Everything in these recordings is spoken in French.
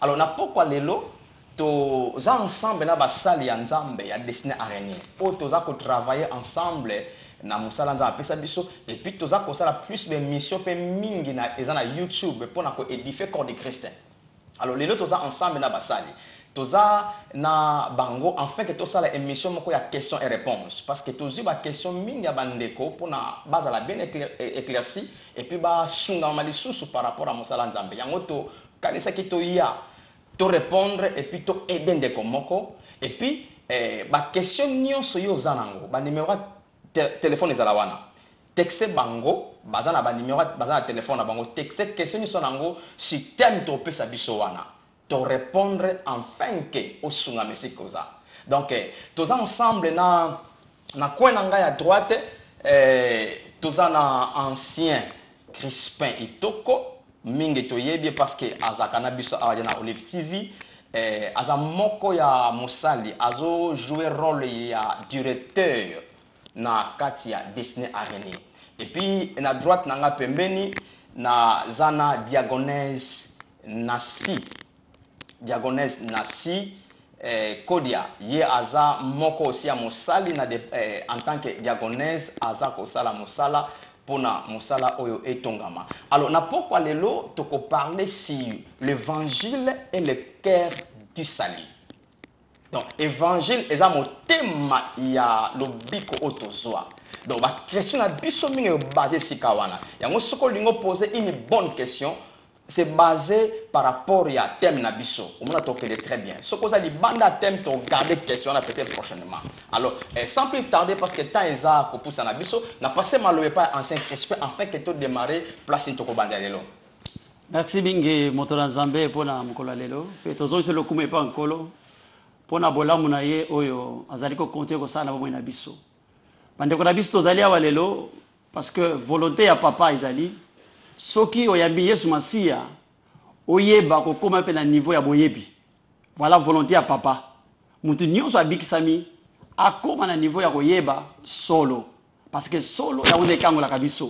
Alors na pourquoi lelo to za ensemble na basali ya nzambe ya destiné araignée o to za ko travailler ensemble na musala nzambe apesa biso et puis to za ko sala plus de mission pe mingi na eza na YouTube pour na ko édifier corps de Christ. Alors lelo to za ensemble na basali toza na bango en fait que to sala émission moko ya question et réponse parce que tozi ba question mingi ya bandeko pour na base la bien éclairci et puis ba sunga malisusu par rapport à musala nzambe yango to kanisa ki to ya to répondre et puis to aider ndeko moko et puis ba question nyonso yo zanango ba numéro téléphone ezala wana texte bango bazana ba numéro bazana téléphone na bango texte question nyonso nango si thème to pesa biso wana to répondre enfin que au sunga mesikoza donc tous ensemble na kwena ngai à droite tous na ancien Crispin Itoko mingi to yebi parce que azakana biso awa na Olive TV aza moko ya musali azo jouer rôle ya directeur na kati ya destiné araignée et puis na droite nanga pembeni na zana diagonese nasi Kodia ye aza moko aussi ya musali na en tant que diagonese aza ko sala musala pona musala oyo etongama. Alors na pourquoi lelo toko parler sur l'évangile et le cœur du salut. Donc évangile eza mo tema ya lobiko otozwa. Donc ba question na biso mingi basé sikawana. Yango soko lingo poser une bonne question. C'est basé par rapport à thème nabiso. On a toqué très bien. Ce que ça dit banda thème to garder question là peut-être prochainement. Alors sans plus tarder parce que temps eza ko poussa nabiso, na passé maloé pas ancien Crispin afin que tout démarrer place to ko banda lelo. Merci bingi motola nzambe pona mkola lelo. Pe tozo se lokume pa nkolo. Pona bolamu na ye oyo azali ko compter ko sala bo na biso. Bande ko na biso tozali awa lelo parce que volonté ya papa ezali soki oyambi Yesu Masia oyeba ko koma pe na niveau ya boyebi. Voilà volonté ya papa. Mutu nyonso abikisami akoma na niveau ya koyeba solo parce que solo ya onde kango la kabiso.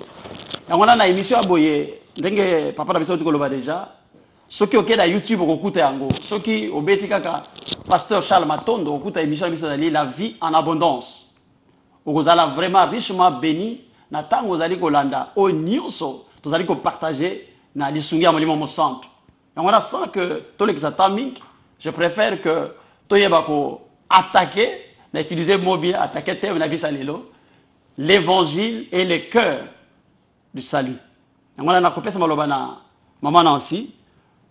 Ya ngona na émission ya boye ndenge papa na biso tukoloba déjà soki okeda YouTube okokuta yango soki obeti kaka pasteur Charles Matondo okuta émission biso dali la vie en abondance. Okozala vraiment richement béni na tango ozali kolanda o nyonso tozali ko partager na lisungi ya molimo mo centre. Donc on a sent que tous les timing, je préfère que toyeba ko attaquer, d'utiliser mot bien attaquer thème na bisalelo, l'évangile et le cœur du salut. Donc on a kopesa maloba na maman Nancy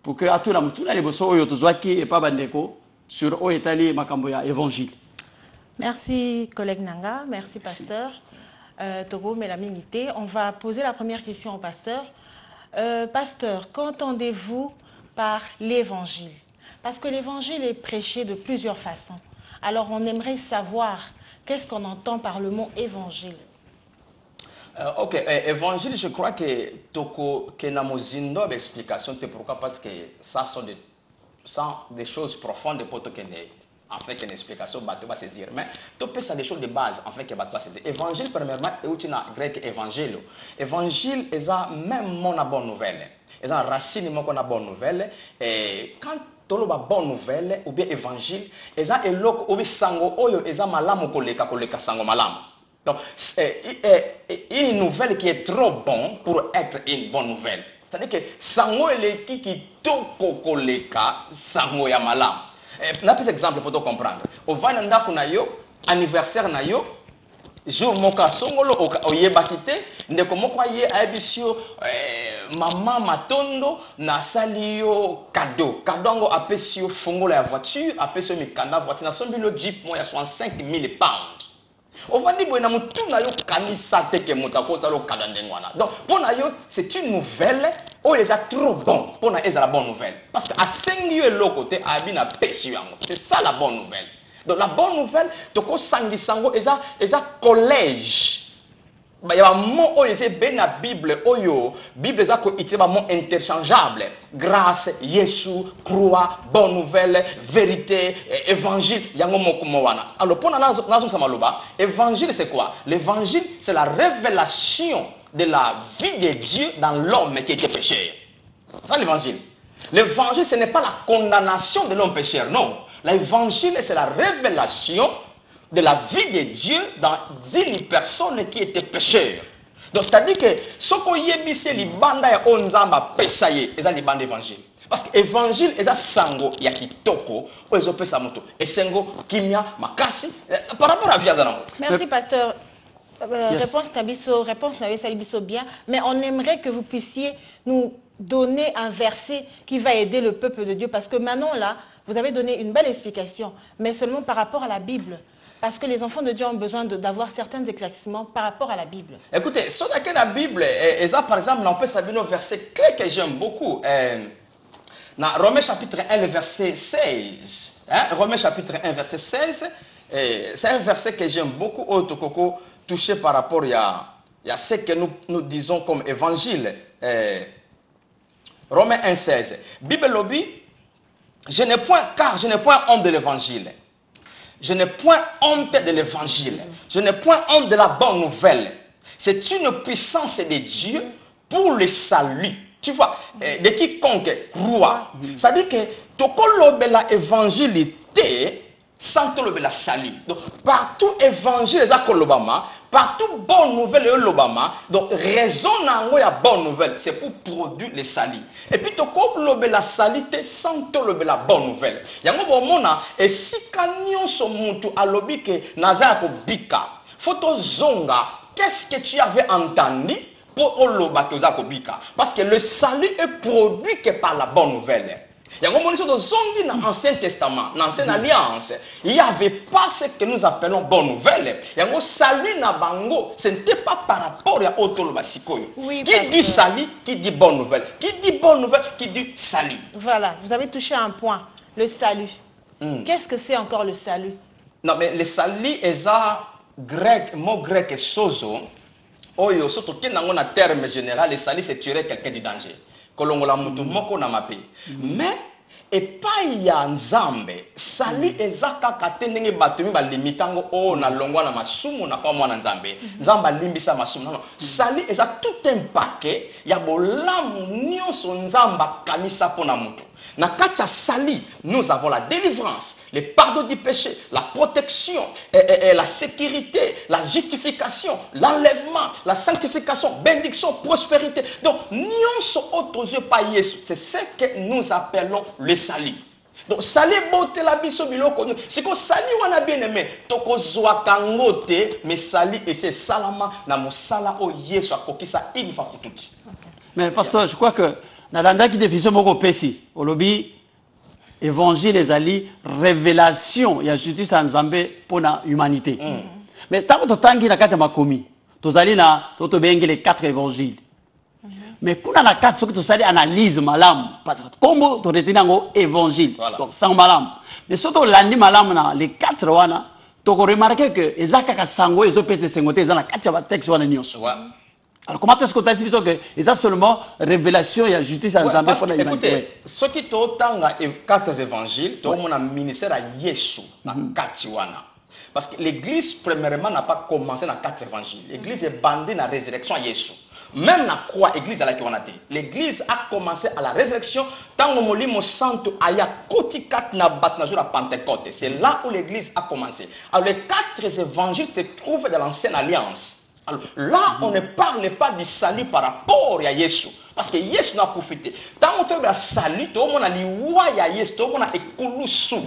pour que atula mutuna le boso oyo tozwaki et pas bandeko sur o etali makambo ya évangile. Merci collègue Nanga, merci pasteur. Togo Mélamimité. On va poser la première question au pasteur. Pasteur, qu'entendez-vous par l'évangile? Parce que l'évangile est prêché de plusieurs façons. Alors on aimerait savoir qu'est-ce qu'on entend par le mot évangile. Ok, évangile, je crois que Toko Kenamozindo a explication. Pourquoi? Parce que ça sont des choses profondes pour Toko en fait une explication bateau va saisir mais tu peux ça des choses de base en fait que bateau va saisir évangile premièrement est outil na grec évangile évangile est ça même mon bonne nouvelle est ça racine mon qu'on a bonne nouvelle et quand tu as bonne nouvelle ou bien évangile est ça eloko ou bien sango oyo est ça malamu koleka sango malamu donc une nouvelle qui est trop bon pour être une bonne nouvelle c'est-à-dire que sango eleki qui toko koleka sango ya malamu. On a plus d'exemples pour te comprendre. Au Vananda Kunayo, anniversaire Nayo, jour moka songolo oyeba kite, ndeko moko ye abisio maman matondo na salio cadeau. Cadeau apesio fongola ya voiture, apesio mikanda voiture na sombilo jeep mo ya 65 000 pounds. Au Vandi boina mutu na yo kanisa teke mutako salo kadandengwana. Donc pour na yo c'est une nouvelle. Oh, les a trop bon pour na la bonne nouvelle. Parce qu'à 5 lieux l'autre côté, c'est ça la bonne nouvelle. Donc la bonne nouvelle, toko sangi sango, eza collège. Il y a un mot où il y a la Bible, Bible est un mot interchangeable. Grâce, Jésus, croix, bonne nouvelle, vérité, évangile. Il y a un mot comme ça. Alors pour nous, évangile c'est quoi? L'évangile c'est la révélation de la vie de Dieu dans l'homme qui était péché. C'est ça l'évangile. L'évangile, ce n'est pas la condamnation de l'homme pécheur, non. L'évangile, c'est la révélation de la vie de Dieu dans une personne qui était pécheur. Donc, c'est-à-dire que ce qu'on y a mis, les bandes et onzamba pesaye, c'est les bandes d'évangile. Parce que l'évangile, c'est sango ya kitoko, ou ils ont pesa moto. Et sango kimia makasi par rapport à Viazanamo. Merci, pasteur. Réponse Nabiso bien, mais on aimerait que vous puissiez nous donner un verset qui va aider le peuple de Dieu, parce que maintenant là, vous avez donné une belle explication, mais seulement par rapport à la Bible. Parce que les enfants de Dieu ont besoin d'avoir certains éclaircissements par rapport à la Bible. Écoutez, sur la Bible, et ça par exemple, on peut savoir un verset clé que j'aime beaucoup. Dans Romains chapitre 1, le verset 16. Hein? Romains chapitre 1, verset 16. C'est un verset que j'aime beaucoup, Otokoko, touché par rapport à ce que nous disons comme évangile. Romains 1, 16. Bible lobby, car je n'ai point honte de l'évangile. Je n'ai point honte de l'évangile. Je n'ai point honte de la bonne nouvelle. C'est une puissance de Dieu pour le salut. Tu vois, de quiconque croit. Ça dit que tu la évangilité sans la salut. Donc, partout évangile est partout bonne nouvelle est l'Obama. Donc, raison n'a ya bonne nouvelle, c'est pour produire le salut. Et puis, tu peux la salité sans la bonne nouvelle. Il y a un moment, et si kanyon son muntu a lobi que naza ko bika, photo zonga, qu'est-ce que tu avais entendu pour oloba que za ko bika? Parce que le salut est produit que par la bonne nouvelle. Il y a un moment dans l'Ancien Testament, dans l'Ancienne Alliance, il n'y avait pas ce que nous appelons bonne nouvelle. Il y a un salut na bango, ce n'était pas par rapport à Otoloba Sikoyo. Oui, qui dit salut, qui dit bonne nouvelle. Qui dit bonne nouvelle, qui dit salut. Voilà, vous avez touché un point, le salut. Qu'est-ce que c'est encore le salut? Non, mais le salut est un grec, mot grec est sozo. Oyo, surtout qu'il y a un terme général, le salut c'est tuer quelqu'un du danger. Kolongola mutu moko na mape. Mais et pas ya nzambe salut ezaka katendenge batumi ba limitango o na longwa na masumu na kwa mwana nzambe nzamba limbisa masumu non salut eza tout un paquet ya bolamu nyonso nzamba kamisa pona mutu na kati ya salut nous avons la délivrance, le pardon du péché, la protection, la sécurité, la justification, l'enlèvement, la sanctification, bénédiction, prospérité. Donc, nyonso autres yeux pas Yesu, c'est ce que nous appelons le salut. Donc, salut bote la biso biloko. C'est que salut on a bien aimé. Toko zwa kangote, mais salut et c'est salama na mosala o Yesu akokisa une fois pour toutes. Mais pasteur, je crois que dans la définition moko pesi, au lobby évangile ezali révélation ya justice en Nzambe pour la humanité. Mais tant que tangi na kata makomi, tozali na toto bengi les 4 évangiles. Mais kuna na 4 soki tosali analyse malam parce que kombo to retenir ngo évangile. Voilà. Donc sans malam. Mais surtout landi malam na les 4 wana to ko remarquer que ezaka ka sango ezo pese sengote ezana kati ya texte wana nyonso. Alors comment est-ce que tu as dit que c'est seulement révélation et justice à Nzambe pour la humanité? Écoutez, ce qui t'otanga 4 évangiles, tout le monde a ministère à Yesu na katiwana. Parce que l'église premièrement n'a pas commencé dans 4 évangiles. L'église est bandée dans la résurrection à Yesu. Même la croix, l'église à la Kiwanate. L'église a commencé à la résurrection tant que Molimo Santo aya kotikat na bat na jour à Pentecôte. C'est là où l'église a commencé. Alors les 4 évangiles se trouvent dans l'ancienne alliance. Alors là, on ne parle pas du salut par rapport à Yesu. Parce que Yesu n'a profité. Tant qu'on a salut, tout le monde a liwa ya Yesu, tout le monde a ekulusu.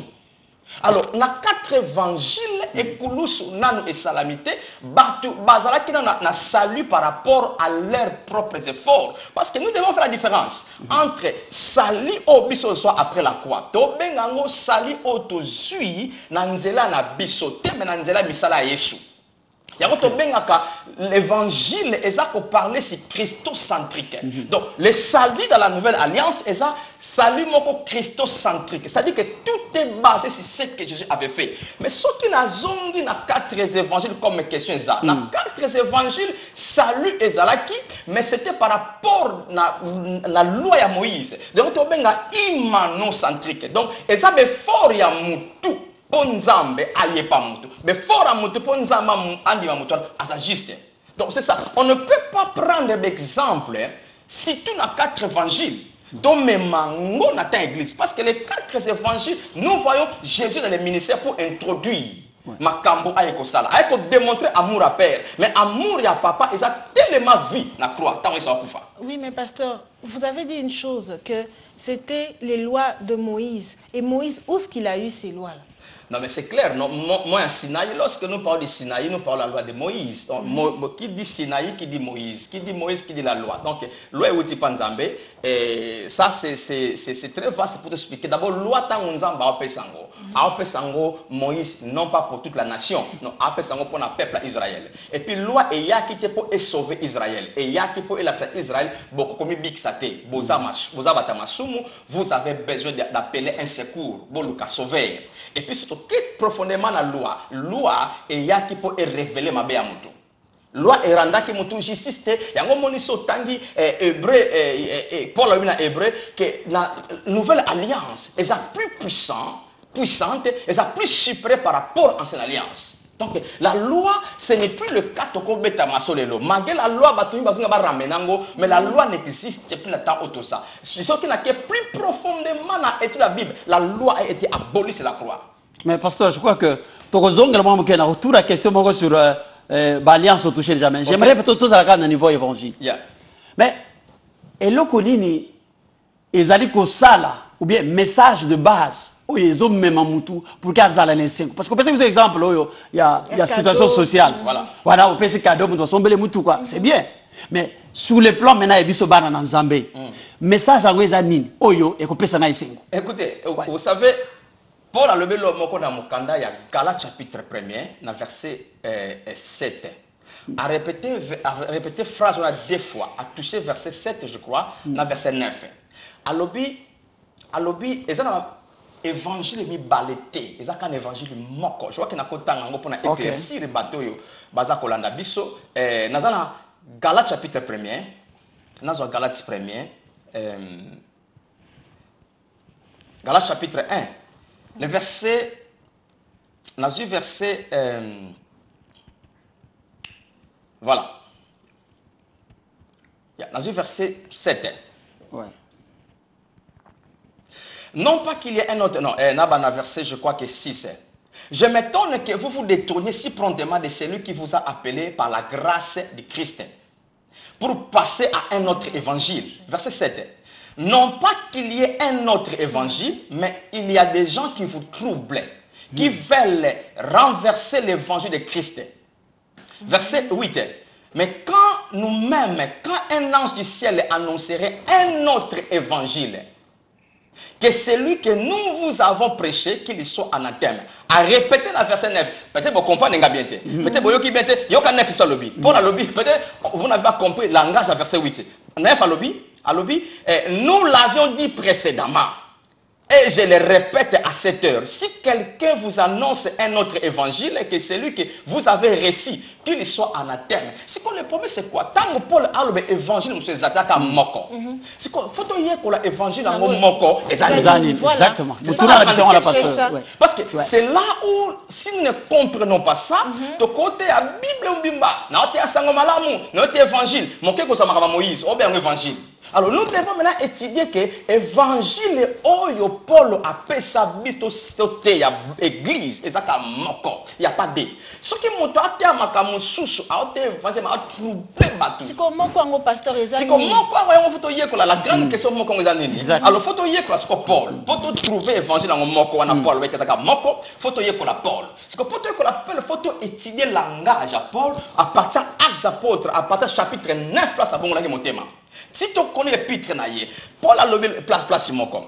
Alors, dans 4 évangiles, ekulusu nanu et salamité, batu bazala qui na salut par rapport à leurs propres efforts. Parce que nous devons faire la différence entre salut au biso soit après la croix. To bengango salut au to zui na nzela na biso te mais na nzela misala Yesu. L'évangile est ça qu'on parlait, c'est christocentrique. Donc, le salut dans la nouvelle alliance est ça, salut moko christocentrique. C'est-à-dire que tout est basé sur ce que Jésus avait fait. Mais ce qui n'a zongi na 4 évangiles comme question est ça. Dans 4 évangiles, salut est zalaki, mais c'était par rapport à la loi de Moïse. Donc, on a imanocentrique. Donc, et ça, mais fort ya mutu. Ponzambe aye pas mutu. Mais fort à mutu ponzamba andi ma mutu à juste. Donc c'est ça. On ne peut pas prendre d'exemple si tu n'as 4 évangiles. Donc, on attend l'église. Parce que les 4 évangiles, nous voyons Jésus dans les ministères pour introduire. Makambo aïko sala. Aïko démontrer amour à père. Mais amour à papa, ils ont tellement vu la croix. Oui, mais pasteur, vous avez dit une chose, que c'était les lois de Moïse. Et Moïse, où est-ce qu'il a eu ces lois-là? Non, mais c'est clair. Non, moi, en Sinaï, lorsque nous parlons de Sinaï, nous parlons de la loi de Moïse. Donc, qui dit Sinaï, qui dit Moïse. Qui dit Moïse, qui dit la loi. Donc, loi est Panzambe. Et ça, c'est très vaste pour t'expliquer. D'abord, loi Tangunzamba a Pesango. A Pesango, Moïse, non pas pour toute la nation. Non, a Pesango pour le peuple Israël. Et puis, loi est ya qui pour sauver Israël. Et ya qui pour élargir Israël, beaucoup comme Bixate, vous avez besoin d'appeler un secours, pour le sauver. Et puis, surtout, profondément la loi est ya qui peut révéler ma béa mutu. Loi est randa qui mutu justice te yango moniso tangi hébreu Paul a dit hébreu que la nouvelle alliance est plus puissante et plus supérieure par rapport à l'ancienne alliance. Donc la loi ce n'est plus le cas de Kobeta Masolelo. Malgré la loi batuni bazunga ba ramenango mais la loi n'existe plus dans auto ça. Ce qui est plus profondément dans étude la Bible, la loi a été abolie sur la croix. Mais pasteur, je crois que tu as retour à la question sur l'alliance au toucher jamais. J'aimerais peut-être tous à la niveau évangile. Mais et le Kolini, ils allaient qu'au sala ou bien message de base. Ils ont même pour qu'ils aient les 5. Parce que par exemple, il y a une situation sociale. Voilà, on peut se cadeau, on doit somber les moutous quoi. C'est bien. Mais sur le plan maintenant, il y a des dans Zambé. Message à Wezanine, Oyo et qu'on peut s'en aller 5. Écoutez, vous savez. Paul a levé l'homme dans Mokanda, il y a Galates chapitre 1er, dans verset 7. A répété phrase 2 fois, a touché verset 7, je crois, dans verset 9. A lobby, ils ont évangile mi balete, ils ont un évangile moko. Je vois qu'il y a un temps pour éclaircir le bateau, baza kolanda biso. Nous avons Galates chapitre 1er, nous avons Galates 1er, Galates chapitre 1. Le verset, voilà. Dans le verset 7. Ouais. Non pas qu'il y ait un autre, non, dans le verset, je crois que 6. Je m'étonne que vous vous détourniez si promptement de celui qui vous a appelé par la grâce de Christ pour passer à un autre évangile. Verset 7. Non pas qu'il y ait un autre évangile, mais il y a des gens qui vous troublent, qui veulent renverser l'évangile de Christ. Verset 8. Mais quand nous-mêmes, quand un ange du ciel annoncerait un autre évangile, que celui que nous vous avons prêché, qu'il soit anathème. À répéter la verset 9. Peut-être vous comprenez bien. Peut-être vous comprenez bien. Il y a un 9 sur le lobby. Pour la lobby, peut-être vous n'avez pas compris le langage à verset 8. 9 à lobby. Nous l'avions dit précédemment. Et je le répète à cette heure. Si quelqu'un vous annonce un autre évangile, que celui que vous avez récit, qu'il soit anathème. Ce qu'on le promet, c'est quoi? Tant que Paul a l'évangile, monsieur Zataka Moko. C'est quoi? Faut que l'évangile a Moko. Exactement. Parce que c'est là où, si nous ne comprenons pas ça, de côté à Bible ou Bimba, n'a pas Sangomalamu, n'a pas évangile, mon que ça m'a Moïse, ou bien évangile. Alors nous devons maintenant étudier que l'évangile Oyo Paul a fait sa biste il y a église et ça moko il y a pas de ce qui monte à terre makamu susu a été évangile a troublé batu c'est comment quoi pasteur ezani c'est comment quoi on faut y la grande question moko ezani alors faut y quoi ce que Paul pour trouver évangile en moko na Paul ouais ça moko faut y quoi la Paul c'est que pour que la Paul faut étudier langage à Paul à partir Actes apôtres à partir chapitre 9 place à bon là mon thème. Si tu connais l'épître, Paul a levé place sur mon corps.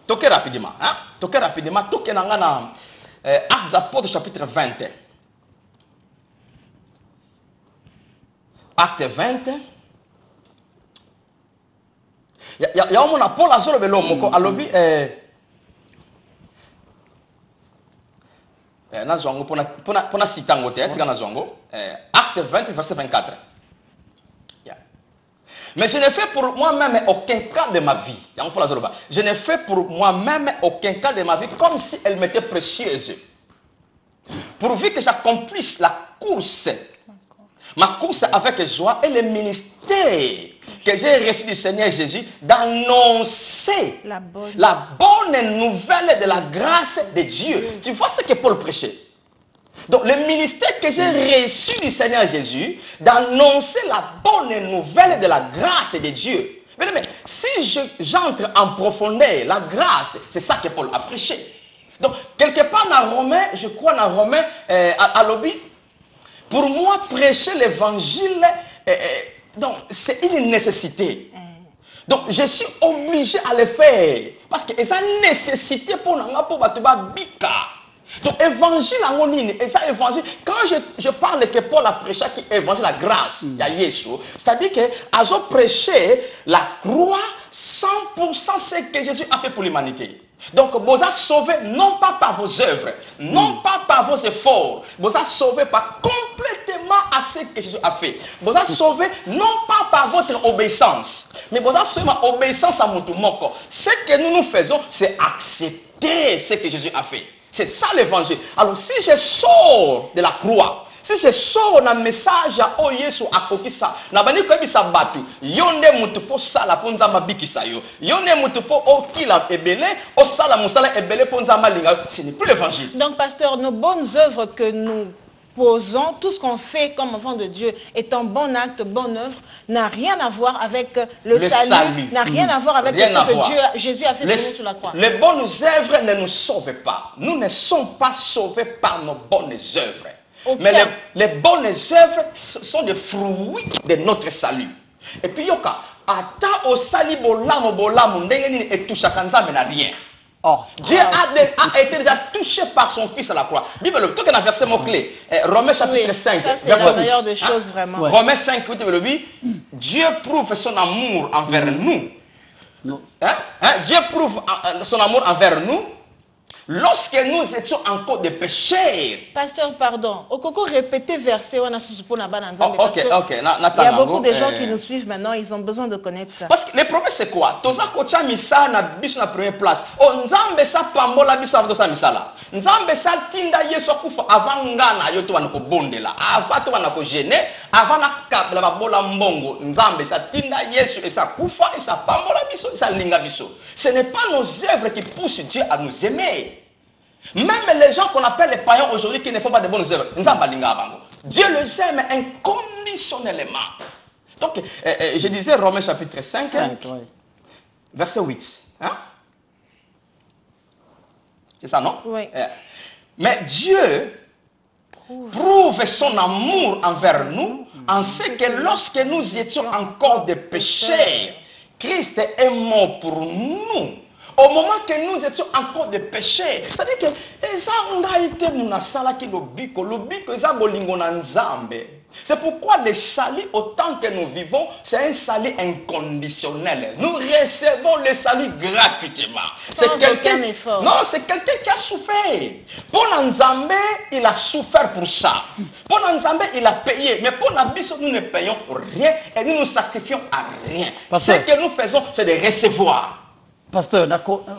Toquez rapidement. Toquez rapidement. Toquez dans Actes apôtres chapitre 20. Acte 20. Il y a un Paul a levé l'homme. A levé. Pour citer en côté, Acte 20, verset 24. Mais je n'ai fait pour moi-même aucun cas de ma vie. Je n'ai fait pour moi-même aucun cas de ma vie comme si elle m'était précieuse. Pourvu que j'accomplisse la course. Ma course avec joie et le ministère que j'ai reçu du Seigneur Jésus, d'annoncer La bonne. la bonne nouvelle de la grâce de Dieu. Tu vois ce que Paul prêchait. Donc, le ministère que j'ai reçu du Seigneur Jésus, d'annoncer la bonne nouvelle de la grâce de Dieu. Mais si j'entre en profondeur, la grâce, c'est ça que Paul a prêché. Donc, quelque part dans Romains, je crois dans Romains, à l'objet, pour moi, prêcher l'évangile, donc c'est une nécessité. Donc, je suis obligé à le faire. Parce que c'est une nécessité pour nous, pour bika. Donc, évangile en ligne, et ça, évangile, quand je parle que Paul a prêché qui évangile la grâce, il y a Jésus, c'est-à-dire que a prêché la croix 100% ce que Jésus a fait pour l'humanité. Donc, vous avez sauvé non pas par vos œuvres, non pas par vos efforts, vous avez sauvé par complètement à ce que Jésus a fait. Vous avez sauvé non pas par votre obéissance, mais vous avez sauvé par obéissance à mon moko. Ce que nous faisons, c'est accepter ce que Jésus a fait. C'est ça l'évangile. Alors, si je sors de la croix, si je sors un message à Yesu akokisa, na bani ko bisa batu, yonde mutu po sala po nzamba bikisa yo. Yonde mutu po okila ebele, o sala musala ebele po nzamba linga. Ce n'est plus l'évangile. Donc, pasteur, nos bonnes œuvres que nous posons, tout ce qu'on fait comme enfant de Dieu est un bon acte, bonne œuvre, n'a rien à voir avec le salut, n'a rien à voir avec ce que Jésus a fait pour nous sur la croix. Les bonnes œuvres ne nous sauvent pas. Nous ne sommes pas sauvés par nos bonnes œuvres. Mais les bonnes œuvres sont des fruits de notre salut. Et puis, yoka, ata o sali bolamu ndenge et touche à kanzame n'a rien. Oh. Dieu a été déjà touché par son fils à la croix. Bible, plutôt qu'un verset mot-clé, Romains chapitre 5, c'est la meilleure des choses, vraiment. Ouais. Romains 5, Dieu prouve son amour envers nous. Dieu prouve son amour envers nous lorsque nous étions encore des pécheurs. Pasteur, pardon. Okoko répétez verset. Il y a beaucoup de gens qui nous suivent maintenant. Ils ont besoin de connaître ça. Parce que le problème c'est quoi? Toza kocha misa na biso na première place. Oh nzambe sa pambola biso avant toza misala. Nzambe sa tinda Yesu akufa avant ngana yo to banako bondela. Avant to banako gêner, avant na kabla babola mbongo. Nzambe sa tinda Yesu et sa kufa et sa pambola biso, sa linga biso. Ce n'est pas nos œuvres qui poussent Dieu à nous aimer. Même les gens qu'on appelle les païens aujourd'hui qui ne font pas de bonnes œuvres, Dieu les aime inconditionnellement. Donc, je disais Romains chapitre 5, verset 8. Hein? C'est ça, non? Oui. Mais Dieu prouve son amour envers nous en ce que lorsque nous étions encore des pécheurs, Christ est mort pour nous. Au moment que nous étions encore des péchés, c'est-à-dire que c'est pourquoi le salut, autant que nous vivons, c'est un salut inconditionnel. Nous recevons le salut gratuitement. Sans aucun effort. Non, c'est quelqu'un qui a souffert. Pour Nzambe, il a souffert pour ça. Pour Nzambe, il a payé. Mais pour Nabiso, nous ne payons rien et nous nous sacrifions à rien. Ce que nous faisons, c'est de recevoir. Pasteur,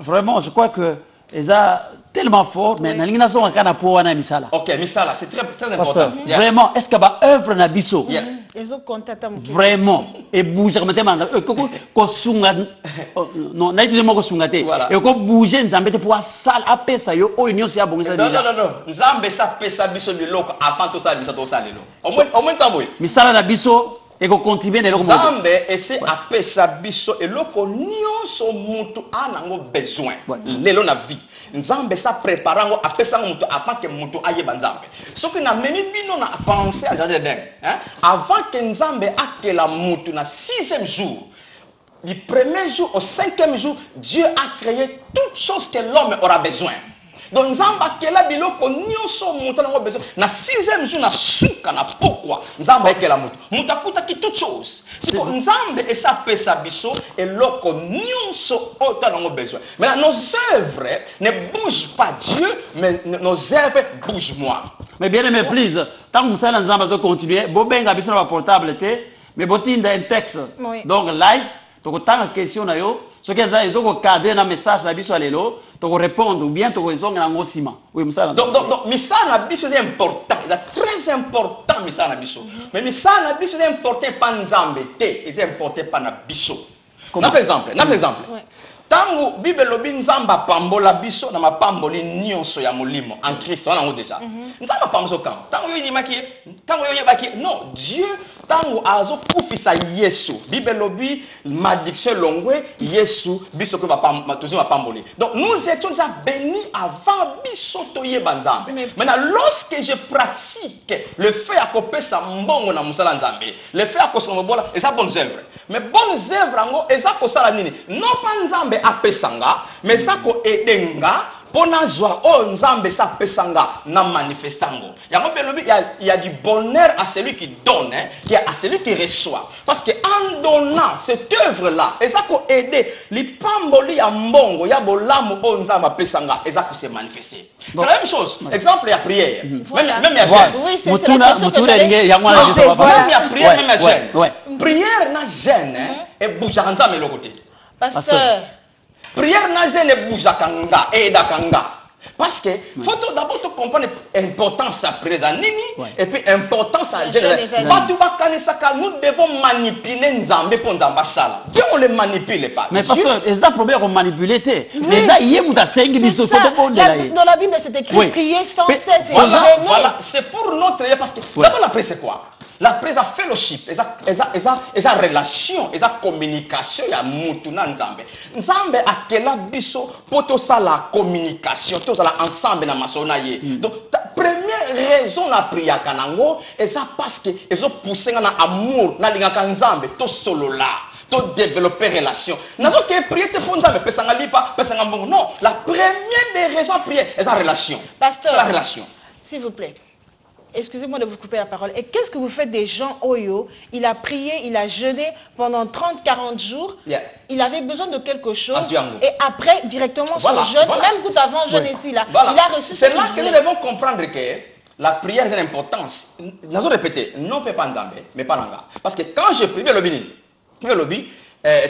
vraiment, je crois que ça tellement fort, mais dans l'ingénieur on a pour un misala. Ok, misala, c'est très important. Pasteur, vraiment, est-ce que bah œuvre na biso? Vraiment, et bouger comme tellement, ko sunga, non, n'a pas ko sunga te, et ko bouger nzambe te pour sal apé ça yo, o union c'est bon ça déjà. Non, nzambe ça pesa biso biloko avant tout ça biso to ça lelo. Au moins tamboy. Misala na biso. Et qu'on continue de Nzambe essaie à pesa biso et loko nyonso mutu anango besoin. Lelo na vie. Nzambe ça préparango a pesa mutu avant que mutu aye banzambe. Ce que na memi bino na penser à jardin d'Éden, hein? Avant que Nzambe akela mutu na 6e jour. Du 1er jour au 5e jour, Dieu a créé toutes choses que l'homme aura besoin. Donc Nzamba kela biloko nyonso mutu nango besoin. Na 6e jour na suka na pourquoi Nzamba kela mutu. Mutu akuta ki toute chose. C'est que Nzambe et sa pesa biso et loko nyonso ota nango besoin. Mais nos œuvres ne bougent pas Dieu, mais nos œuvres bougent moi. Mais bien aimé, please, tant que ça Nzamba va continuer, bobenga biso na portable te, mais botinda un texte. Oui. Donc live, donc tant que question na yo Ce que ça, ils ont cadré un message na biso lelo, tu répondre ou bien tu raison na ngosima. Oui, msala. Donc misa na biso c'est important, c'est très important misa na biso. Mais misa na biso c'est important pas nzambe te, c'est important pas na biso. Par exemple, tangu Bible lobi nzamba pambola biso na mapamboli nyonso ya molimo en Christ on a déjà. Nzamba pambozo kam. Tangu yo yimaki, tangu yo yebaki, non, Dieu tangu azo kufisa Yesu. Bible lobi malédiction longwe Yesu biso ko toujours pamboli. Donc nous étions déjà bénis avant biso to yeba nzambe. Maintenant lorsque je pratique le fait à kopesa mbongo na musala nzambe, le fait à kosomobola et ça bonnes œuvres. Mais bonnes œuvres ngo eza kosala nini? Non pas nzambe apesanga, mais ça ko edenga pona joie o nzambe sa pesanga na manifestango. Il y a du bonheur à celui qui donne, hein, qui à celui qui reçoit. Parce que en donnant cette œuvre là, ça ko aider li pamboli ya mbongo ya bolamu o nzamba pesanga, ça ko se manifester. C'est la même chose. Exemple il y a prière. Même il y a jeûne. Oui, c'est Mutuna il y a moi même il y a prière, même il y a jeûne. Prière na jeûne et bouger nzambe le côté. Pasteur. Prière n'a jamais bougé kanga et dakanga. Parce que faut d'abord comprendre l'importance à présent et puis l'importance à gérer. Nous devons manipuler Nzambe pour Nzamba sala. Dieu on les manipule pas. Mais parce que les problèmes on manipulé mais ça y est muta sengi biso dans la Bible c'est écrit prier sans cesse et jeûner. Voilà, c'est pour notre parce que d'abord la prière c'est quoi? La prière, ça fellowship, ça relation, ça communication, il y a mutuna nzambe. Nzambe a quel biso poto ça la communication, tout ça ensemble na masonaye. Donc la première raison la prière kanango, et ça parce que ils ont poussé na amour, na linga nzambe, to solo là. To développer relation. Nazo que prier te pour nzambe, pesanga lipa, pesanga mbongo. Non, la première des raisons à prier, c'est la relation. Pasteur, c'est la relation. S'il vous plaît. Excusez-moi de vous couper la parole. Et qu'est-ce que vous faites des gens Oyo? Il a prié, il a jeûné pendant 30-40 jours. Yeah. Il avait besoin de quelque chose. Et après, directement son jeûne, même tout avant jeûne ici, là, il a reçu. C'est là que nous devons comprendre que la prière c'est l'importance. Nous allons répéter, non pas Nzambe, mais pas Nanga. Parce que quand je prie, le lobby,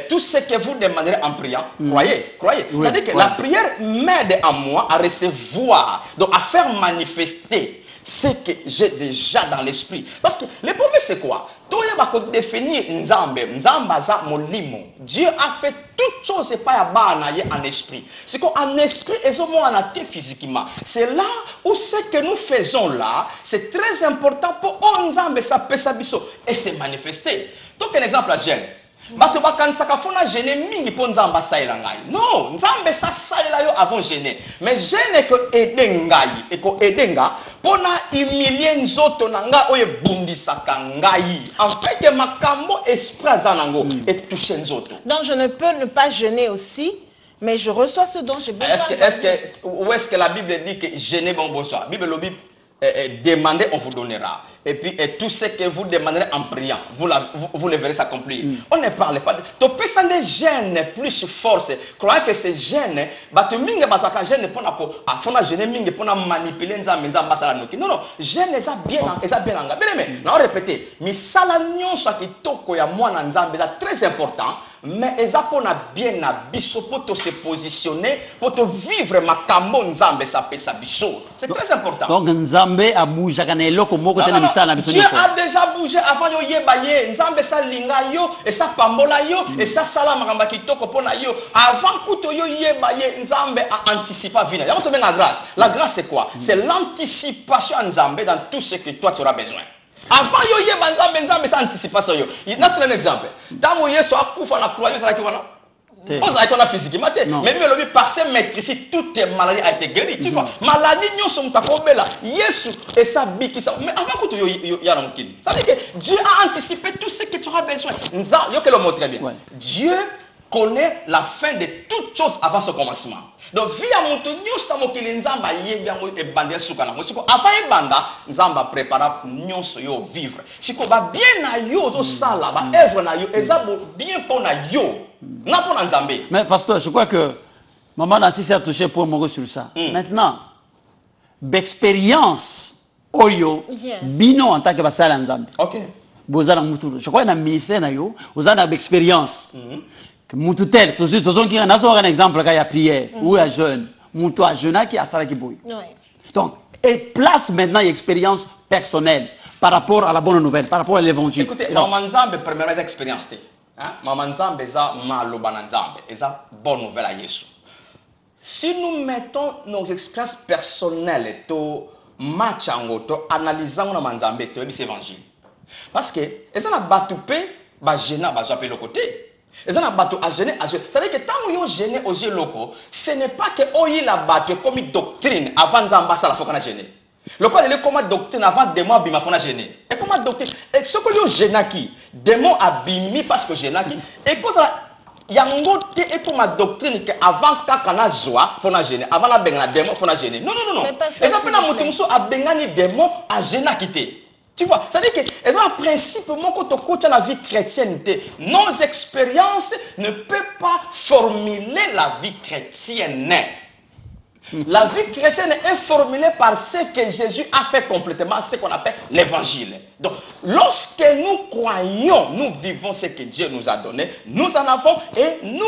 tout ce que vous demanderez en priant, croyez. Oui, c'est-à-dire que la prière m'aide à moi à recevoir, donc à faire manifester ce que j'ai déjà dans l'esprit. Parce que le problème c'est quoi? Définir Dieu a fait toutes choses, c'est pas en esprit. C'est qu'en esprit et physiquement. C'est là où ce que nous faisons là, c'est très important pour Nzambe sa et se manifester. Donc un exemple à Jeanne. Bato bakanisaka fona gêner mingi po nzamba saela ngai. Non, nzambe sa saela yo avant gêner. Mais gêner ko aider ngai et ko aider nga pona humilier nzoto nanga oye bundisaka ngai. En fait que makambo esprit zanango et toucher nzoto. Donc je ne peux ne pas gêner aussi, mais je reçois ce dont j'ai besoin. Où est-ce que la Bible dit que gêner bon bonsoir? Bible lobi demandez, on vous donnera. Et puis tout ce que vous demanderez en priant, vous le verrez s'accomplir. On ne parle pas de... Tu peux sans des gènes plus force. Croyez que ces gènes, tu minge basaka gène pour na gène minge pour na manipuler nzambe nzamba sala noki. Non, gène eza bien anga. Mais on répéter, mi sala nyonso kitoko ya mwana nzambe eza très important. Mais eza pona bien na biso pour te se positionner, pour te vivre makambo nzambe sa pesa biso. C'est très important. Donc nzambe a bougé kanelo ko moko tena Dieu a déjà bougé avant yo yebaye. Nzambe sa linga yo et sa pambola yo et sa sala makamba kitoko pona yo. Avant kuto yo yebaye nzambe a anticipé vina. Ya on te met la grâce. La grâce c'est quoi? C'est l'anticipation à nzambe dans tout ce que toi tu auras besoin. Avant yo yeba nzambe sa anticipation yo. Il y a un exemple. Dans Yesu akufa na croix ça qui wana. On a qu'on a physiquement mais le par ses maîtrises toute maladie a été guérie. Tu vois, maladie nous sommes takobela. Yesu et sa biki ça. Mais avant que tu y a un kill. Ça veut dire que Dieu a anticipé tout ce que tu auras besoin. Yo que le mot très bien. Dieu connaît la fin de toutes choses avant son commencement. Donc via mon tonio stamokili nzamba yebia mo e bande sukana mo siko avant e banda nzamba prépara nyonso yo vivre siko ba bien na yo zo sala ba œuvre na yo ezabo bien pour na yo na pour nzambe. Mais pasteur, je crois que maman Nancy a touché pour moi sur ça. Maintenant d'expérience oyo bino en tant que basala nzambe. OK. Bozala mutu. Je crois na ministère na yo, ozana d'expérience. que mutu tel toujours qui a un exemple quand il y a prière ou il y a jeûne mutu a jeûne qui a ça qui bouille. Donc et place maintenant expérience personnelle par rapport à la bonne nouvelle, par rapport à l'évangile. Écoutez, Maman Nzambe première expérience hein, Maman Nzambe eza maloba na Nzambe, eza bonne nouvelle à Yesu. Si nous mettons nos expériences personnelles to match en to analysant na Nzambe to c'est évangile. Parce que eza na batupé ba gêna ba jappé le côté. Eza na bato a gêner, c'est-à-dire que tant yo gêner aux yeux locaux, ce n'est pas que oyi la bato comme une doctrine avant Nzamba ça la faut qu'on a gêné. Le quoi de comme doctrine avant démon bima fona gêner. Et comment doctrine et ce que yo gênaki, démon abimi parce que gênaki et cause yango te et comme doctrine que avant kakana zoa fona gêner, avant la benga démon fona gêner. Non non non non. Et ça fait na mutumso a bengani démon a gênaki te. Tu vois, c'est-à-dire que c'est un principe quand on coach la vie chrétienne, nos expériences ne peuvent pas formuler la vie chrétienne. La vie chrétienne est formulée par ce que Jésus a fait complètement, ce qu'on appelle l'évangile. Donc, lorsque nous croyons, nous vivons ce que Dieu nous a donné, nous en avons et nous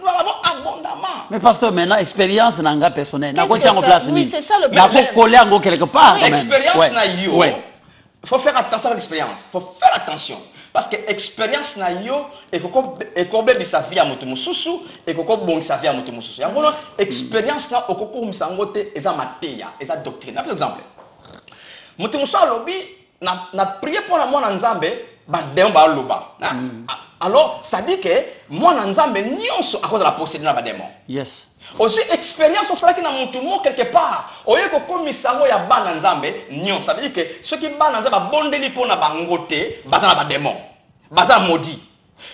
en avons abondamment. Mais pasteur, maintenant, expérience n'a pas personnelle. Oui, c'est ça le problème. Il coller en quelque part. L'expérience n'a eu. Il faut faire attention à l'expérience. Il faut faire attention. Parce que l'expérience na yo et qu'on bébi sa vie à mutumussu et qu'on bon sa vie à mutumussu. En gros, expérience na okoko misangote eza mateya, eza doctrine. Par exemple, mutumussu alobi na prier pour la mona nzambe ba demba loba. Alors, ça dit que mona nzambe nyonso à cause de la posséder na ba démon. Yes. Aussi expérience ça qui na mutumo quelque part. Oye ko komisango ya bana nzambe nyonso. Ça veut dire que ceux qui bana nzambe bondeli pona bangote bazana ba démon. Bazana maudit.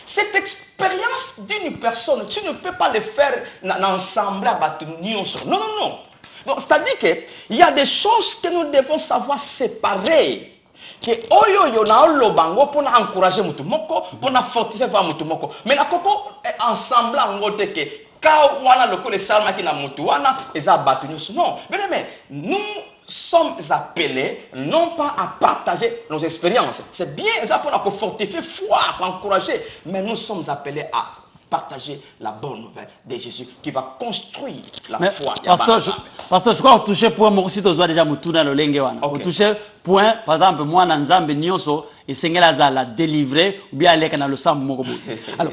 Cette expérience d'une personne, tu ne peux pas le faire ensemble à batu nyonso. Non non non. Donc c'est-à-dire que il y a des choses que nous devons savoir séparer. Que oyo yo na lobango pour encourager mutu moko, pour fortifier mutu moko. Mais na koko ensemble ngote que quand wana le le salma qui na mutu wana eza batu nyonso. Non, mais nous sommes appelés non pas à partager nos expériences. C'est bien ça pour fortifier foi, pour encourager, mais nous sommes appelés à partager la bonne nouvelle de Jésus qui va construire la foi. Pasteur, je crois que toucher point moi aussi tu déjà mutuna le lenge wana. Au toucher point par exemple moi na nzambe nyonso et sengela za la délivrer ou bien aller kana le sang moko bout. Alors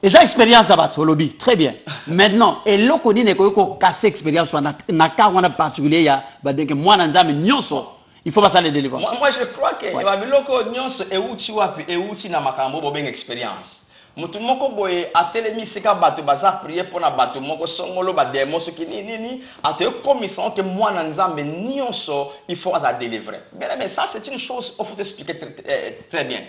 et ça expérience à battre lobby très bien. Maintenant et loko ni ne ko casser expérience na ka wana particulier ya ba de que moi na nzambe nyonso il faut pas ça les délivrer. Moi je crois que ba biloko nyonso e uti wapi e uti na makambo bo ben expérience. Mutu moko boye atelemi sika bato baza prier pour na bato moko songolo ba démon ce qui ni ate commission que moi na nzambe nyonso il faut à délivrer. Mais ça c'est une chose il faut expliquer très bien.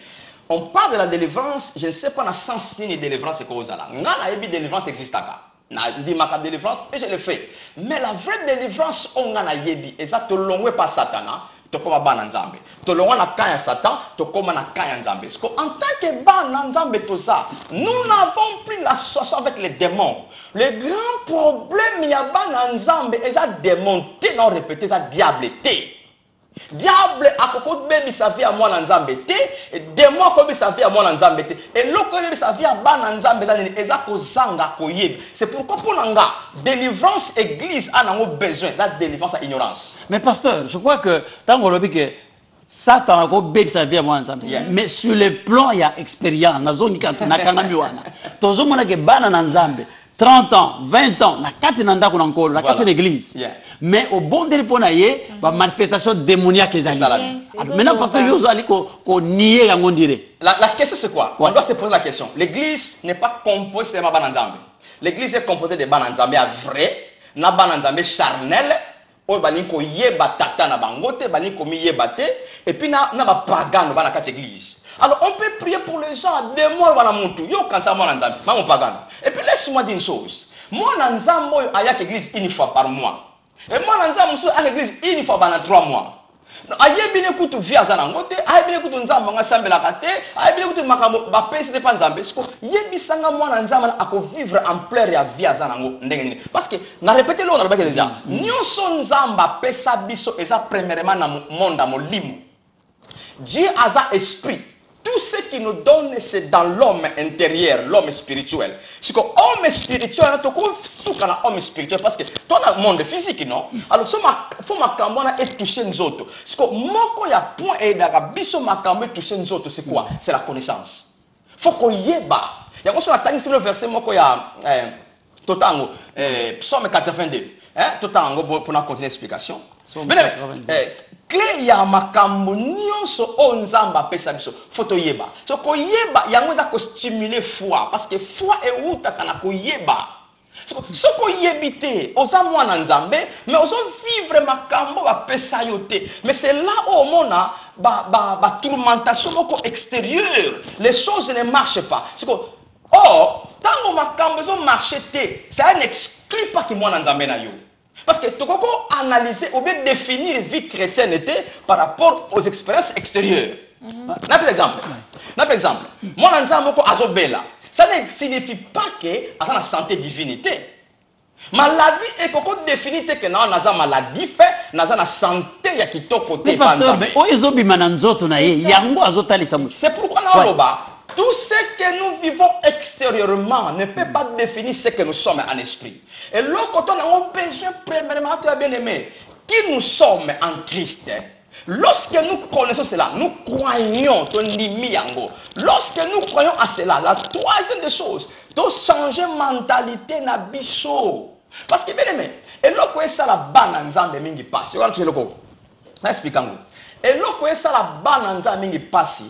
On parle de la délivrance, je ne sais pas dans le sens ni délivrance c'est quoi ça là. Ngana ebi délivrance existe là. Na di maka délivrance et je le fais. Mais la vraie délivrance on ngana yebi exact longwe pas satana. Tokoma bana nzambe tolongwa na kaya satan tokoma na kaya nzambe parce que en tant que bana nzambe toza nous n'avons plus l'association avec les démons. Le grand problème ya bana nzambe eza démonté non répété ça diable té diable akoko bebi sa vie à moi na nzambe té et démon ko bebi sa vie à moi na nzambe té et loko bebi sa vie à bana nzambe eza ko zanga ko yebi. C'est pourquoi pour nanga délivrance église a nango besoin la délivrance à ignorance. Mais pasteur, je crois que tant qu'on dit que Satan a bebi sa vie à moi nzambe mais sur le plan il y a expérience na zone quand na kangami wana tozo mona ke bana na nzambe 30 ans, 20 ans, na kati nanda kuna nkolo, na kati l'église. Mais au bon délai pour naie, ba manifestation démoniaque ezali. Maintenant parce que yo ali ko nier yango dire. La question c'est quoi? On doit se poser la question. L'église n'est pas composée seulement bananzambe. L'église est composée de bananzambe à vrai, na bananzambe charnel, o bani ko yeba tata na bangote, bani ko mi yeba te, et puis na ba pagano bana kati église. Alors on peut prier pour les gens, des mois dans mon yo quand ça moi nzambe, maman pagano. Et puis laisse-moi dire une chose. Moi nzambe aya l'église une fois par mois. Et moi nzambe à l'église une fois pendant 3 mois. Ayebine kutu via za nangote, ayebine kutu nzambe nga sambela kate, ayebine kutu makambo ba pesi de panzambe. Parce que yebisanga moi nzambe ako vivre en plein ya via za nango ndenge. Parce que na répéter lo na ba déjà. Nyonso nzamba pesa biso eza premièrement na monde molimo. Dieu a za esprit. tout ce qui nous donne, c'est dans l'homme intérieur, l'homme spirituel. C'est que l'homme spirituel, tu as un homme spirituel parce que tu as un monde physique, non? Alors, il faut que tu toucher nous autres. C'est que moi, il y a un point et il toucher nous autres, c'est quoi? C'est la connaissance. Il faut qu'on y ait. Il y a un verset, il y a Psaume 82. Tout pour continuer l'explication. Clé ya makambo nyonso o nzamba pesa biso faut yeba so ko yeba yango za ko stimuler foi parce que foi e uta kana ko yeba so ko yebite oza mwana nzambe mais ozo vivre makambo ba pesa yote mais c'est là où mona ba tourmentation moko extérieure les choses ne marchent pas c'est que or tango makambo zo marcher te ça n'exclut pas que mwana nzambe na yo. Parce que tu peux analyser ou bien définir la vie chrétienne par rapport aux expériences extérieures. Par exemple, moi, ça ne signifie pas que dans la santé divinité. Maladie est définie que dans la maladie fait dans la santé il y a qui côté. Mais pasteur, mais c'est pourquoi nous tout ce que nous vivons extérieurement ne peut pas définir ce que nous sommes en esprit. Et là, quand on a besoin, premièrement, tu as bien aimé, qui nous sommes en Christ. Lorsque nous connaissons cela, nous croyons, lorsque nous croyons à cela, la troisième des choses, de changer mentalité na biso. Parce que bien aimé, et là, quand ça la bananza de mingi passe, regarde le coup. Expliquons. Et là, quand ça la bananza mingi passe.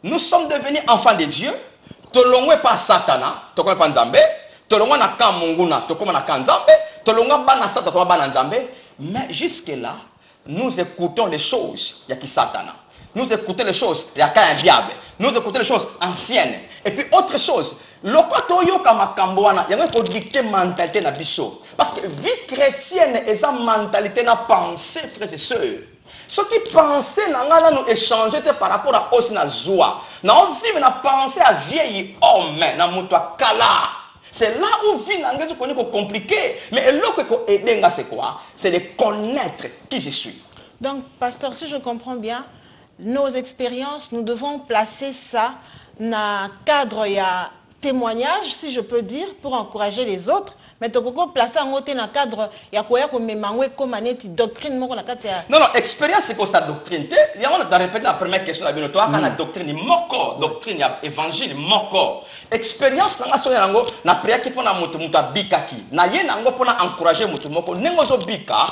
Nous sommes devenus enfants de Dieu. Tolongwe pas Satana, tokome pas Nzambe. Tolongwe na kamunguna, tokome na kanzambe. Tolongwe bana Satana, tokome bana Nzambe. Mais jusque là, nous écoutons les choses yaki Satana. Nous écoutons les choses yaki un diable. Nous écoutons les choses anciennes. Et puis autre chose, lokoto yoka makamboana, yango ko dicter mentalité na biso. Parce que vie chrétienne est sa mentalité na pensée, frères et sœurs. Ceux qui pensaient nous échanger par rapport à aussi na joie. Nous vivons na penser à vieil homme na mutwa kala. C'est là où vit n'angez qu'on est compliqué. Mais l'autre que aider c'est quoi? C'est de connaître qui je suis. Donc, pasteur, si je comprends bien, nos expériences, nous devons placer ça dans le cadre il y a témoignage, si je peux dire, pour encourager les autres. Mais tu peux placer en côté dans le cadre, il y a quoi comme comme doctrine. Non, expérience c'est quoi sa doctrine? Il y a répété la première question la la doctrine moko, doctrine évangile moko. Expérience na ngaso yango na prière qui pona mutu bikaki. Na ye nango pona encourager mutu moko nengozo bika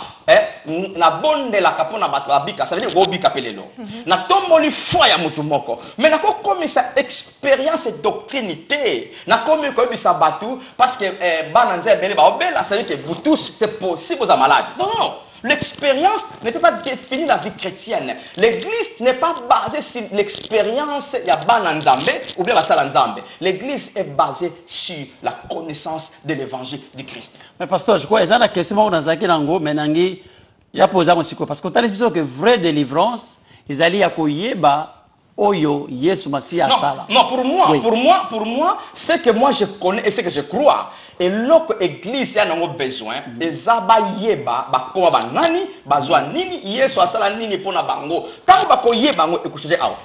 na bonde la kapona batwa bika, ça veut dire go bika pelelo. Na tomboli foi ya mutu moko. Mais na ko comme ça expérience et doctrinité. Na comme ko bisa batu parce que bananze ça veut dire que vous tous, c'est possible, vous êtes malade. Non, non, non. L'expérience ne peut pas définir la vie chrétienne. L'église n'est pas basée sur l'expérience de Bananzambe ou bien Basalanzambe. L'église est basée sur la connaissance de l'évangile du Christ. Mais pasteur, je crois que c'est la question que nous avons maintenant. Il y a posé aussi parce qu'on a l'impression que vraie délivrance, ils allaient accueillir Oyo, Yesu Masi Asala. Non, pour moi, ce que moi je connais et ce que je crois, et l'autre église a besoin, les abayeba, bakoma banani, bazwa nini, Yesu Asala nini pona bango. Tant bako yeba bango, et changer out.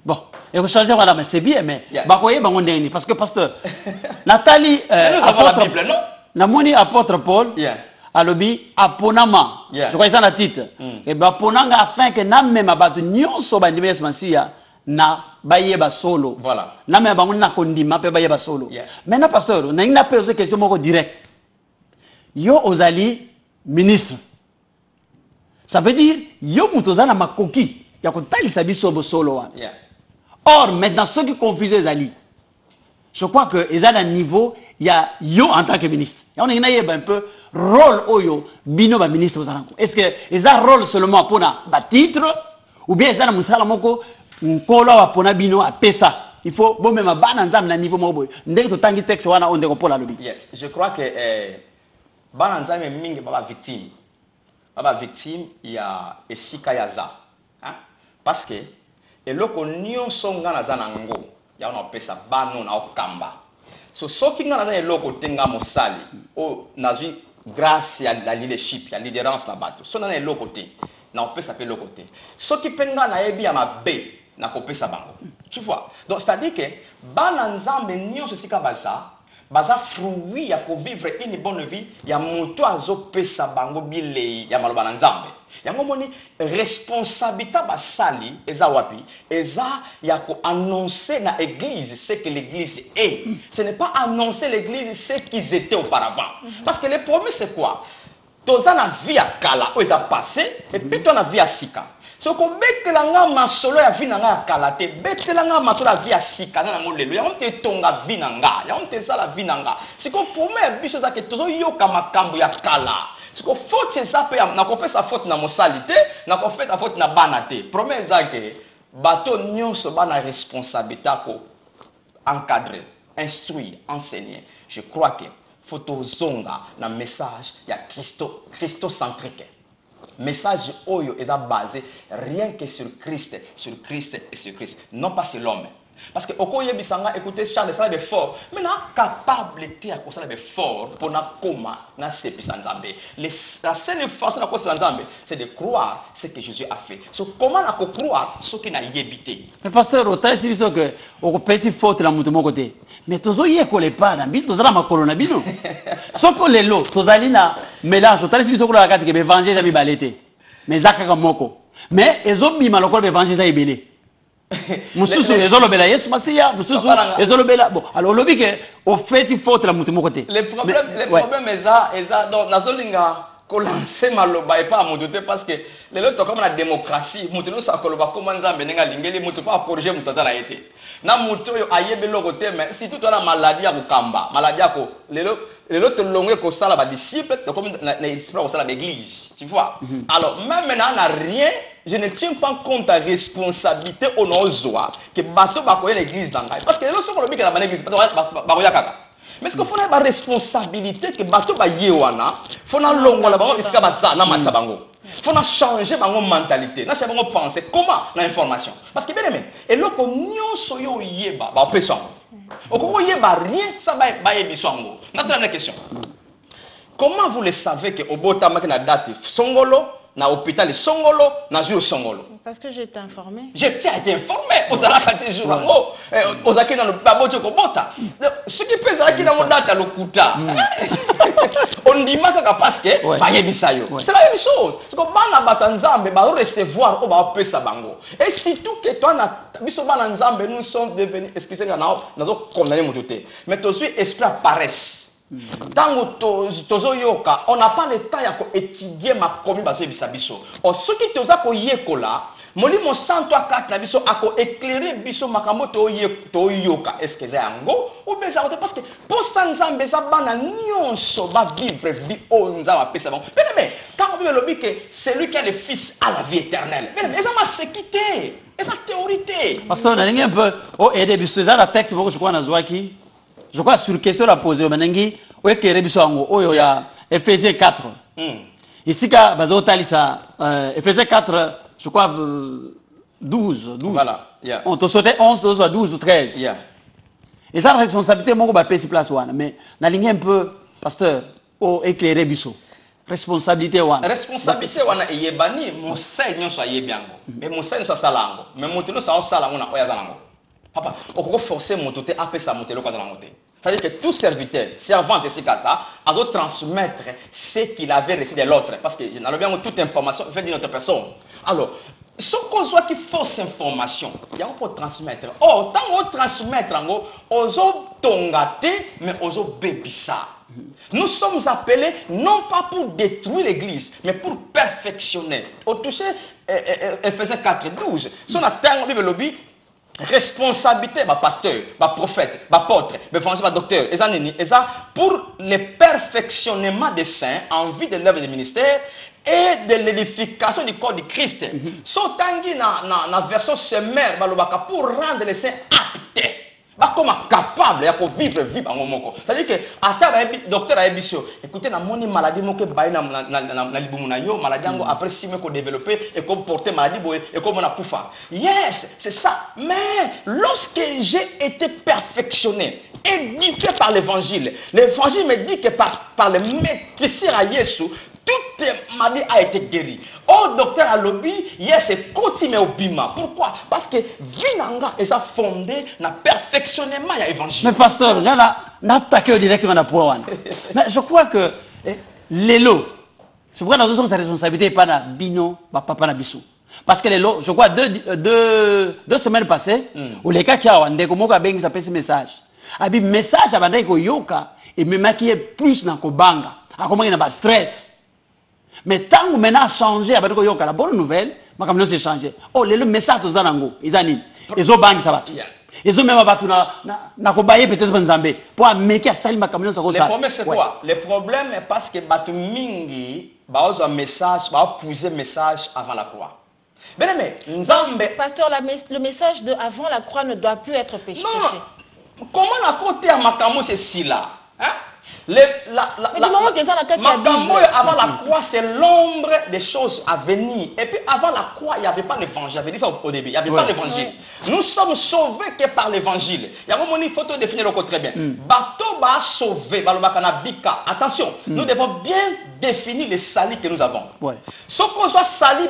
Bon, et vous changez voilà, mais c'est bien, mais bako yeba bango nini, parce que pasteur, Nathalie, apôtre, namoni apôtre Paul. Alobi aponama je crois ça la titre et ba ponanga afin que na même abatu nyonso ba ndime Yesu na bayeba solo voilà na me bango na kondima pe bayeba solo maintenant pasteur on a une posé question moko direct yo ozali ministre ça veut dire yo mutoza na makoki ya kotalisa biso bo solo wana or maintenant ceux qui confusent ezali je crois que ils ont un niveau il y a yo en tant que ministre on a un peu rôle oyo bino ba ministre ozanako est-ce que ils ont rôle seulement pour na ba titre ou bien ils ont musala moko nkolo wa pona bino a pesa il faut bon même bana nzam na niveau moko boy ndenge to tangi texte wana on ndeko pola lobi. Yes, je crois que bana nzam mingi baba victime il y a esika yaza hein parce que eloko nyonso ngana za nango ya ona pesa bano na okamba so soki ngana za eloko tenga mosali o nazwi grâce à la leadership la leaderance na bato so na eloko te na opesa pe eloko te soki penga na yebi ya mabe na kopesa bango Tu vois? Donc, c'est-à-dire que, bananzambe nyonso sika baza fruit ya ko vivre une bonne vie, ya moto azo pesa bango bilei ya maloba na nzambe. Yango moni responsabilité basali eza wapi? Eza ya ko annoncer na église ce que l'église est. Ce n'est pas annoncer l'église ce qu'ils étaient auparavant. Parce que le problème c'est quoi? Toza na vie ya kala o eza passé et puis to na vie ya sika. Soko betelanga masolo ya vie nanga kalate betelanga masolo ya vie ya sika na ngolelo ya onte tonga vie nanga ya onte sala vie nanga siko promet biso za ke tozo yoka makambo ya kala siko faute ça pe na kopesa faute na mosalité na kopesa faute na banate promet za ke bato nyonso bana responsabilité ko encadrer instruire enseigner. Je crois que faut zonga na message ya christocentrique. Message oyo est basé rien que sur Christ et sur Christ, non pas sur l'homme. Parce que okoye bisanga écoutez Charles ça est fort, mais na capable à cause ça fort pour na koma na sepi nzambe. La seule façon na cause nzambe, c'est de croire ce que Jésus a fait. So comment na ko croire ce qui na yebité. Mais pasteur, autant si biso que o pesi faute la mutu moko te. Mais tozo ye ko le pas na bi tozala makolo na bino. Soko lelo tozali na mélange autant si biso ko la kati ke évangile ya bibalete. Mais zakaka moko. Mais ezobima lokolo évangile ya ibele. Mususu ezolobela Yesu Masiya, mususu ezolobela bon alors lobi ke au fait il faut la mutu moko te. Le problème eza donc nazolinga ko lancer maloba et pas modote parce que lelo to comme la démocratie mutu no sa koloba comment nzambe ninga lingeli mutu pas corriger mutu azala été. Na mutu yo ayebelo kote mais si tout la maladie ya kukamba, maladie ko lelo to longé ko sala ba disciple to comme na disciple ko sala l'église, tu vois. Alors même maintenant na rien. Je ne tiens pas compte de la responsabilité au nozoa que bateau ba koya l'église d'anga parce que les soko lobi que la l'église ba koya kaka mais ce qu'il faut la responsabilité que bateau ba yewana faut na longola bango esika baza na matsa bango faut na changer bango mentalité na changer bango penser comment na information parce que bien aimé et loko nyonso yo yeba ba peso okoko yeba rien ça ba yebiso ngo na la question comment vous le savez que obotama que na date songolo na hôpital Songolo, na jour Songolo. Parce que j'ai été informé. Je t'ai été informé. Aux alaka des jours aux akina no babocho kobota. Ce qui peut ça qui na mondata lokuta. On dit maka parce que ba yebisa yo. C'est la même chose. C'est comme bana batanzambe ba recevoir o ba pesa bango. Et surtout que toi na biso bana nzambe nous sommes devenus excusez-moi na zo condamner mototé. Mais toi suis esprit paresse. Tango tozo yoka, on n'a pas le temps ya ko étudier ma komi baso bisa biso. O soki toza ko yekola, moli mo 103 na biso ako éclairer biso makambo to yoka. Est-ce que c'est yango ou bien ça parce que pour sanzambe za bana nyonso ba vivre vie onza ba pesa bon. Mais quand on veut que c'est lui qui a le fils à la vie éternelle. Mais ça m'a sécurité, et ça théorité. Parce qu'on a un peu oh aider biso za la texte beaucoup je crois na zwaki. Je crois sur question la poser menengi o ekere biso ngo oyo ya Ephésiens 4. Ici ka bazo talisa Ephésiens 4 je crois 12. Voilà, yeah. On te sautait 11 12 ou 13. Yeah. Et ça la responsabilité moko ba pesi place wana mais na ligne un peu pasteur o éclairer biso. Responsabilité wana. Responsabilité wana eyebani mosai nyonso ayebiango. Mais mosai nyonso salango. Mais moto no sa salango na oya zanango. Papa, on peut forcer mon toté à sa monter le cas c'est-à-dire que tout serviteur, servant de ce cas-là, a dû transmettre ce qu'il avait reçu de l'autre. Parce que nous avons bien toute information vient d'une autre personne. Alors, ce qu'on soit qui fausse information, il y a un peu transmettre. Oh, tant qu'on transmettre, on tongate, mais on bébissa. Nous sommes appelés non pas pour détruire l'église, mais pour perfectionner. Au toucher Ephésiens 4:12, son atteint le lobby. Responsabilité bah pasteur, bah prophète, bah apôtre, bah évangile, bah docteur, et ça pour le perfectionnement des saints en vue de l'œuvre du ministère et de l'édification du corps de Christ. Sotangi na version semeur bah pour rendre les saints aptes. Bah comment capable ya ko vivre vie bango moko. C'est-à-dire que ata ba docteur a ebisio. Écoutez na moni maladie moko ba na libumu na yo maladie ngo après 6 mois ko développer et ko porter maladie boy et ko mona kufa. Yes, c'est ça. Mais lorsque j'ai été perfectionné, édifié par l'évangile me dit que par le maîtriser à Yesu Toute maladie a été guérie. Oh, docteur Alobi, yes, c'est continué au bima. Pourquoi? Parce que Vinanga est fondé dans le perfectionnement de l'évangile. Mais pasteur, là, n'attaquez directement dans le point. Mais je crois que l'élo, c'est pourquoi nous avons sa responsabilité pas na bino, papa na bisou. Parce que l'élo, je crois deux semaines passées, où les cas qui ont un décomo a bien ce message. Abi message à ko yoka et me maquiller plus dans kobanga. A comment il y a stress. Mais tant que maintenant changé avec ko yoka la bonne nouvelle, ma comme c'est changé. Oh le message aux anango, ils ani. Ils ont bangi ça va. Ils ont même battu na ko bailler peut-être nzambe pour make a sali ma comme ça ko ça. Le problème c'est quoi? Le problème est parce que batu mingi ba ozo message, ba poser message avant la croix. Bien mais nzambe pasteur le message de avant la croix ne doit plus être péché. Non. Comment la côté à Makamo c'est si là? Hein? Makamo avant la croix c'est l'ombre des choses à venir. Et puis avant la croix il n'y avait pas l'évangile. J'avais dit ça au début. Il n'y avait pas l'évangile. Nous sommes sauvés que par l'évangile. Il y a un moment il faut définir le code très bien. Bateau va sauver. Attention, nous devons bien définir les salis que nous avons. Ce qu'on soit sali,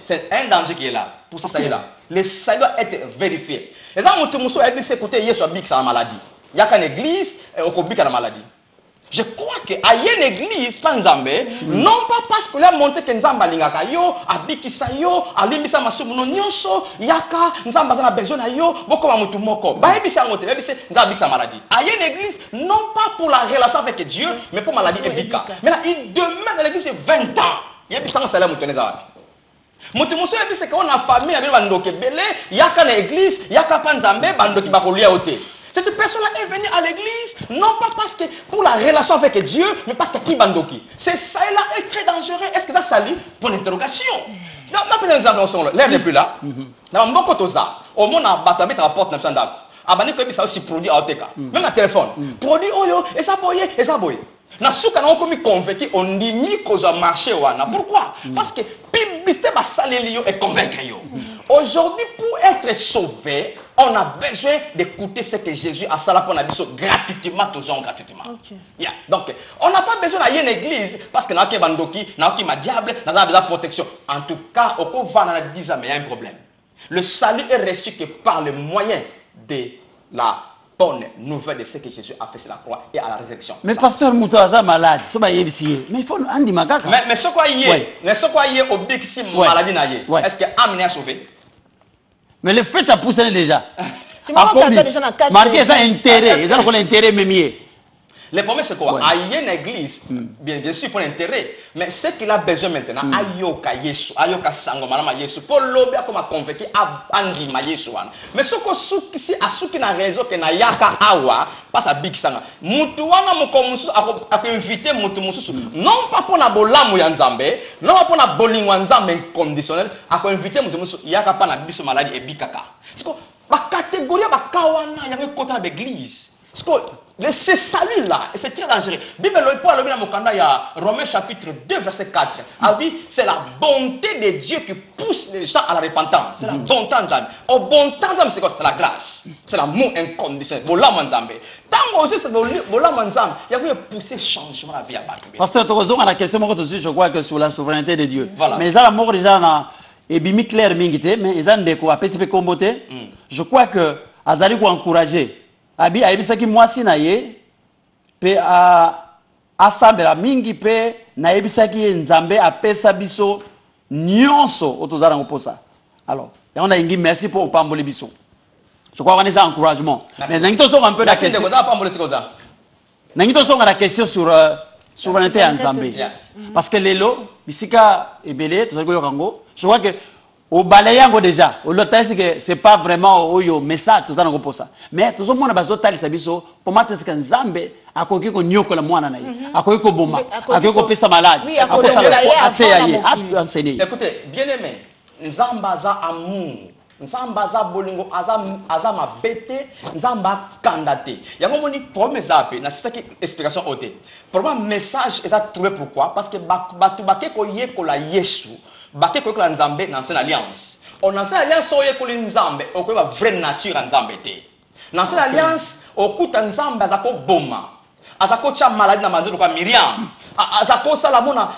c'est un danger qui est là. Pour ces salis là. Les salis doivent être vérifiés. Les gens ont tous écouté hier sur la maladie. Il y a qu'une église au Kobi la maladie. Je crois que à une église pas nzambe non pas parce que la monté que nzamba lingaka yo abikisa yo alimbisa masumu no nyonso yaka nzamba za besoin na yo boko ba mutu moko ba ebisa ngote ebisa nzamba bikisa maladie. À une église non pas pour la relation avec Dieu mais pour maladie ebika. Mais là il demeure dans l'église 20 ans. Il ebisa ngo salaire mutu neza wapi. Mutu muso ebisa ko na famille na bandoke belé yaka na église yaka pa nzambe bandoki bakolia ote. Cette personne-là est venue à l'église, non pas parce que pour la relation avec Dieu, mais parce que qui bandoki. C'est ça là est très dangereux. Est-ce que ça salit? Pour l'interrogation. Non, pas un exemple, l'air n'est plus là. Dans mon côté, au monde a battu à porte dans le abani ko bisa aussi produit à OTK. Même la téléphone. Produit oyo et ça boye. Na souka na komi convaincu on dit cause marché wana. Pourquoi? Parce que pibiste ba saleli yo et convaincre yo. Aujourd'hui pour être sauvé, on a besoin d'écouter ce que Jésus a salé pour nous gratuitement, toujours gratuitement. Okay. Yeah. Donc, on n'a pas besoin d'aller à une église parce que nous avons bandoki, nous avons diable, nous avons besoin de protection. En tout cas, au cours de 10 ans, il y a un problème. Le salut est reçu que par le moyen de la bonne nouvelle de ce que Jésus a fait sur la croix et à la résurrection. Mais pasteur Moutaza malade, mais il faut Andi Makaka. Mais ce quoi y est, mais ce quoi y est au big sim maladie naïe. Est-ce que Amine a sauvé? Mais le fait à pousser déjà. Marquez ça intérêt, ils ont l'intérêt même. Le problème c'est quoi? À une église, bien sûr pour l'intérêt, mais ce qu'il a besoin maintenant, ayoka Yesu, ayoka sango malama Yesu, pour l'obé comme convaincu andi ma Yesu wana. Mais ce que si asuki na raison que na yaka awa, pas à big sanga. Mutu wana mukomusu a invité mutu mususu, non pas pour na bolamu ya nzambe, non pas pour na bolingo nzambe inconditionnel, a invité mutu mususu yaka pa na biso maladie et bikaka. C'est quoi? Ba catégorie ba kawana ya ko contre l'église. C'est salut là, et c'est très dangereux. Bible il y a Romains chapitre 2 verset 4. Ah oui, c'est la bonté de Dieu qui pousse les gens à la repentance. C'est la bonté de Dieu. Au bon temps, c'est quoi? La grâce. C'est l'amour inconditionnel. Bola manzambe. Tant aussi c'est bola manzambe, il y a pousser changement la vie à battre. Pasteur Torozo, à la question je crois que sur la souveraineté de Dieu. Voilà. Mais ça la mort déjà na et bimi clair mingité, mais ils ont des quoi PCP comboté. Je crois que azali ko encourager abi ayebisaki mwasi na ye pe asambela mingi pe na yebisaki ye nzambe apesa biso nyonso otozala ngoposa. Alors on a ingi merci pour opambole biso. Je crois qu'on est ça encouragement. Mais nangito so un peu la question. Nangito so la question sur souveraineté en Zambie. Parce que lelo bisika ebele tozali ko yokango. Je crois que au balayango déjà, au lotal c'est que c'est pas vraiment au message tout ça n'en ça. Mais tout ça monde a besoin de sabiso comment est-ce que Nzambe a koki ko nyoko la mwana na ye, a koki ko boma, a koki ko pesa malade, a koki ça a enseigné. Écoutez, bien-aimé, Nzamba za amour, Nzamba za bolingo aza mabete, Nzamba kandate. Ya moni problème zape na c'est qui explication oté. Problème message est à trouver pourquoi parce que batu baké ko ye ko la Yesu. Baké ko la Nzambe dans cette alliance. On a cette alliance oye ko Nzambe, o ko ba vraie nature Nzambe té. Dans cette alliance, o kuta Nzambe za ko boma. azako tia maladie na manzolo kwa Miriam azako sala mona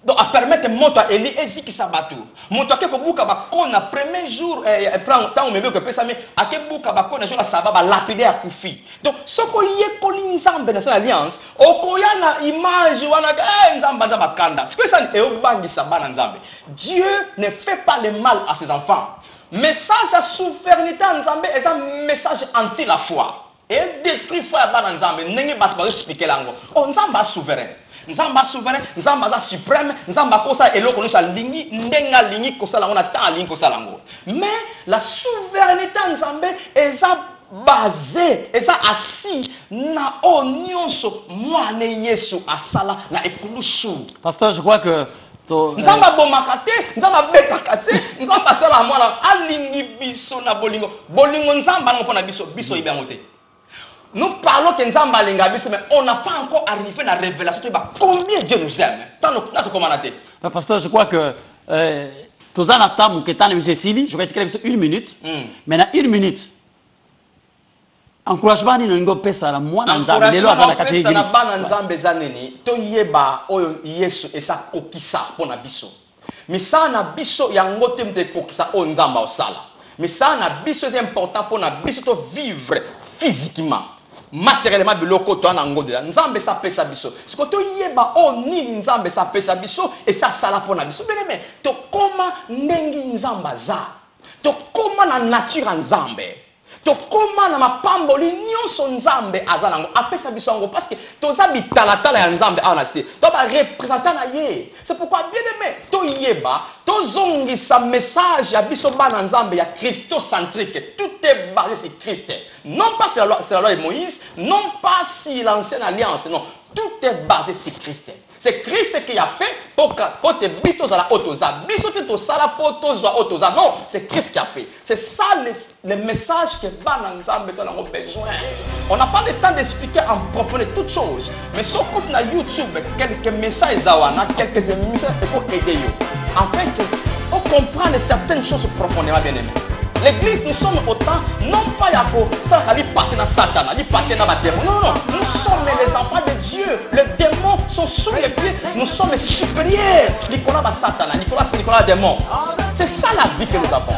donc à permettre moto Eli ezikisa bato moto ake kobuka bakona premier jour prend temps meme que pesa mais ake buka bakona jour la saba ba lapider ya kufi donc soko ye kolinzambe na alliance okoya na image wana nzamba nzamba kanda c'est que ça eobangisa bana nzambe. Dieu ne fait pas le mal à ses enfants. Message à souveraineté en Nzambe est un message anti la foi. Et détruit foi à Nzambe n'engue bat ba expliquer lango. Oh Nzamba souverain. Nzamba souverain, Nzamba suprême, Nzamba kosa eloko no sa lingi ndenga lingi kosa lango na ta lingi kosa lango. Mais la souveraineté en Nzambe est basé, est assis na onyonso mwane Yesu asala na ekulusu. Pasteur, je crois que Nzamba bomakate, nzamba betakate, nzamba sala mwana alingi biso na bolingo. Bolingo nzamba na pona biso ibangote. Nous parlons que nzamba linga biso mais on n'a pas encore arrivé à la révélation de combien Dieu nous aime. Dans notre communauté. Pasteur, je crois que tous en attendent que tant monsieur Sili, je vais te dire une minute. Maintenant une minute. Encouragement ni ngo pesa la mwana nzambe lelo azana kati église. Na bana nzambe zaneni to yeba oyo Yesu esa kokisa pona biso. Misana biso yango temte kokisa o nzamba osala. Misana biso c'est important pona biso to vivre physiquement, matériellement biloko to na ngode la nzambe sa pesa biso. Siko to yeba o nini nzambe sa pesa biso et ça sala pona biso. Bien to koma ndengi nzamba za. To koma na nature nzambe. To koma na mapamboli nyonso nzambe azanango apesa biso ngo parce que toza bitalatala ya nzambe ana se to ba représentant na ye. C'est pourquoi bien aimé to yeba to zongi sa message ya biso bana nzambe ya christocentrique. Tout est basé sur Christ. Non pas sur la loi de Moïse, non pas sur l'ancienne alliance, non, tout est basé sur Christ. C'est Christ qui a fait pour te bitos à la autosa. Bisos te sala potosa autosa. Non, c'est Christ qui a fait. C'est ça le message que Bananzambe a besoin. On n'a pas le temps d'expliquer en profondeur toutes choses. Mais si on compte sur YouTube quelques messages, quelques émissions pour aider vous. Afin qu'on comprenne certaines choses profondément bien aimées. L'église, nous sommes autant, non pas Yafo, ça qui partent dans Satan, qui partent dans les démons. Non, non, nous sommes les enfants de Dieu. Les démons sont sous les pieds, nous sommes supérieurs. Nicolas Satan, Nicolas démon. C'est ça la vie que nous avons.